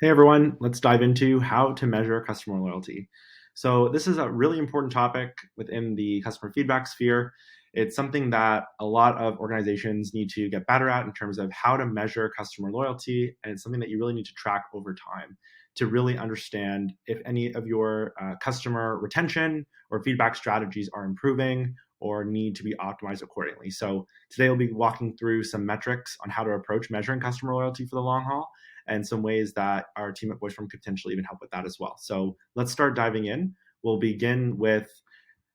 Hey everyone, let's dive into how to measure customer loyalty. So, this is a really important topic within the customer feedback sphere. It's something that a lot of organizations need to get better at in terms of how to measure customer loyalty. And it's something that you really need to track over time to really understand if any of your customer retention or feedback strategies are improving or need to be optimized accordingly. So, today we'll be walking through some metrics on how to approach measuring customer loyalty for the long haul and some ways that our team at VoiceForm could potentially even help with that as well. So let's start diving in. We'll begin with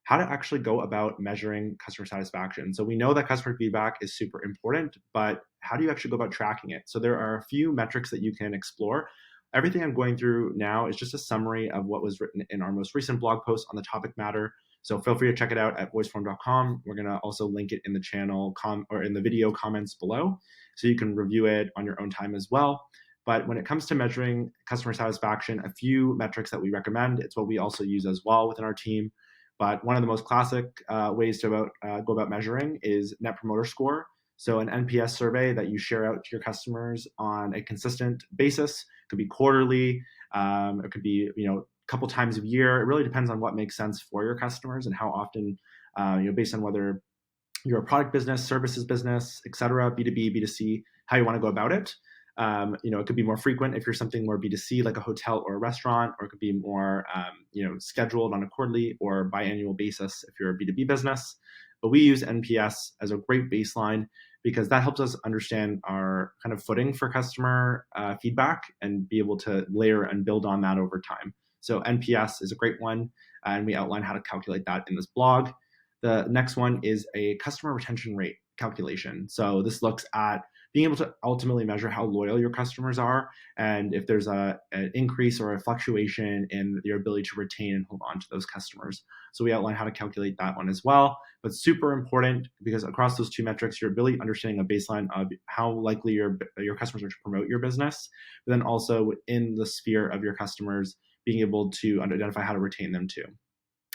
how to actually go about measuring customer satisfaction. So we know that customer feedback is super important, but how do you actually go about tracking it? So there are a few metrics that you can explore. Everything I'm going through now is just a summary of what was written in our most recent blog post on the topic matter. So feel free to check it out at voiceform.com. We're going to also link it in the channel or in the video comments below, so you can review it on your own time as well. But when it comes to measuring customer satisfaction, a few metrics that we recommend, it's what we also use as well within our team. But one of the most classic ways to go about measuring is Net Promoter Score. So an NPS survey that you share out to your customers on a consistent basis. It could be quarterly, it could be a couple times a year. It really depends on what makes sense for your customers and how often, based on whether you're a product business, services business, et cetera, B2B, B2C, how you want to go about it. It could be more frequent if you're something more B2C, like a hotel or a restaurant, or it could be more, scheduled on a quarterly or biannual basis if you're a B2B business. But we use NPS as a great baseline because that helps us understand our kind of footing for customer feedback and be able to layer and build on that over time. So NPS is a great one, and we outline how to calculate that in this blog. The next one is a customer retention rate calculation. So this looks at being able to ultimately measure how loyal your customers are and if there's an increase or a fluctuation in your ability to retain and hold on to those customers. So we outline how to calculate that one as well. But super important because across those two metrics, you're really understanding a baseline of how likely your customers are to promote your business, but then also in the sphere of your customers, being able to identify how to retain them too.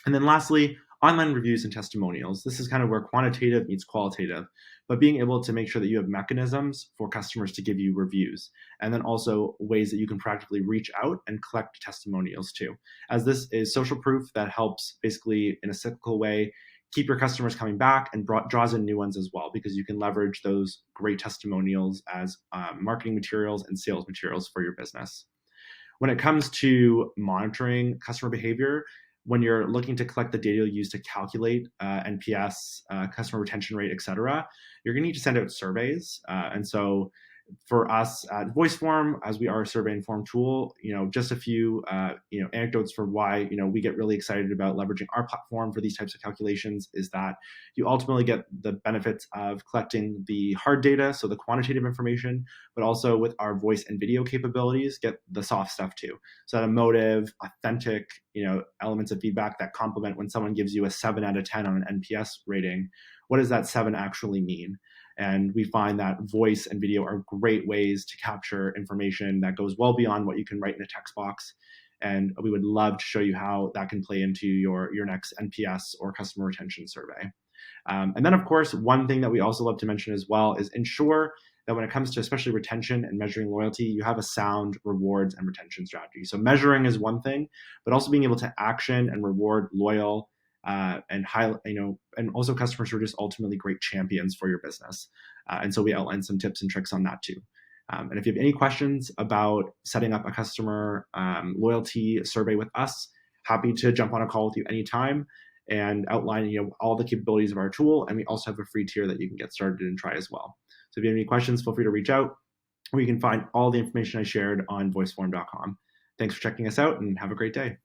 And then lastly, online reviews and testimonials. This is kind of where quantitative meets qualitative, but being able to make sure that you have mechanisms for customers to give you reviews, and then also ways that you can practically reach out and collect testimonials too, as this is social proof that helps basically in a cyclical way keep your customers coming back and draws in new ones as well, because you can leverage those great testimonials as marketing materials and sales materials for your business. When it comes to monitoring customer behavior, when you're looking to collect the data you'll use to calculate NPS, customer retention rate, et cetera, you're going to need to send out surveys. And so for us at VoiceForm, as we are a survey informed tool, just a few, anecdotes for why, we get really excited about leveraging our platform for these types of calculations is that you ultimately get the benefits of collecting the hard data, so the quantitative information, but also with our voice and video capabilities, get the soft stuff too. So that emotive, authentic, elements of feedback that complement when someone gives you a 7 out of 10 on an NPS rating. What does that 7 actually mean? And we find that voice and video are great ways to capture information that goes well beyond what you can write in a text box. And we would love to show you how that can play into your next NPS or customer retention survey. And then, of course, one thing that we also love to mention as well is ensure that when it comes to especially retention and measuring loyalty, you have a sound rewards and retention strategy. So measuring is one thing, but also being able to action and reward loyal and and also customers who are just ultimately great champions for your business. And so we outline some tips and tricks on that too. And if you have any questions about setting up a customer loyalty survey with us, happy to jump on a call with you anytime and outline all the capabilities of our tool. And we also have a free tier that you can get started and try as well. So if you have any questions, feel free to reach out, or you can find all the information I shared on voiceform.com. Thanks for checking us out and have a great day.